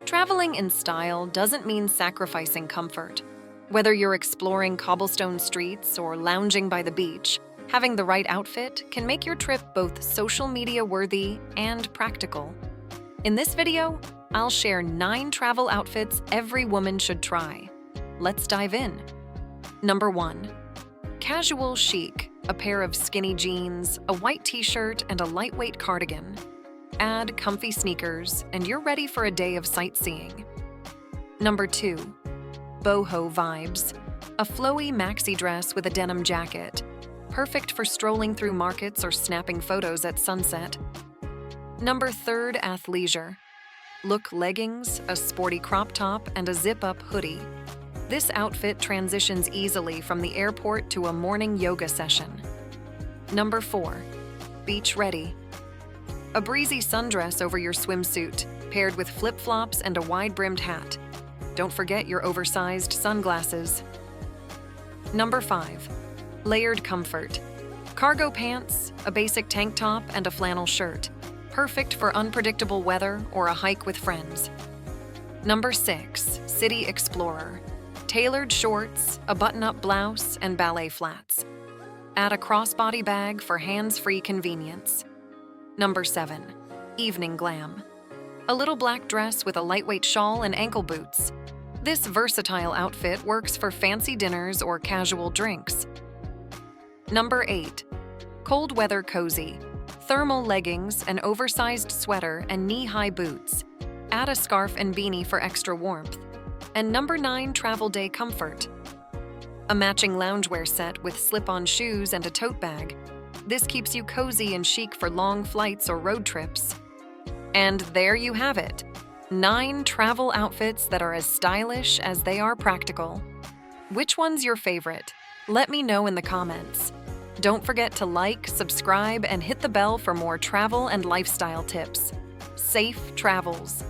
Traveling in style doesn't mean sacrificing comfort. Whether you're exploring cobblestone streets or lounging by the beach, having the right outfit can make your trip both social media worthy and practical. In this video, I'll share 9 travel outfits every woman should try. Let's dive in. Number 1. Casual chic, a pair of skinny jeans, a white t-shirt, and a lightweight cardigan. Add comfy sneakers, and you're ready for a day of sightseeing. Number 2. Boho vibes, a flowy maxi dress with a denim jacket. Perfect for strolling through markets or snapping photos at sunset. Number 3. Athleisure. Look leggings, a sporty crop top, and a zip-up hoodie. This outfit transitions easily from the airport to a morning yoga session. Number 4. Beach ready. A breezy sundress over your swimsuit, paired with flip-flops and a wide-brimmed hat. Don't forget your oversized sunglasses. Number 5. Layered comfort. Cargo pants, a basic tank top, and a flannel shirt. Perfect for unpredictable weather or a hike with friends. Number 6. City explorer. Tailored shorts, a button-up blouse, and ballet flats. Add a crossbody bag for hands-free convenience. Number 7. Evening glam. A little black dress with a lightweight shawl and ankle boots. This versatile outfit works for fancy dinners or casual drinks. Number 8. Cold weather cozy. Thermal leggings, an oversized sweater, and knee-high boots. Add a scarf and beanie for extra warmth. And number 9. Travel day comfort. A matching loungewear set with slip-on shoes and a tote bag. This keeps you cozy and chic for long flights or road trips. And there you have it. 9 travel outfits that are as stylish as they are practical. Which one's your favorite? Let me know in the comments. Don't forget to like, subscribe, and hit the bell for more travel and lifestyle tips. Safe travels!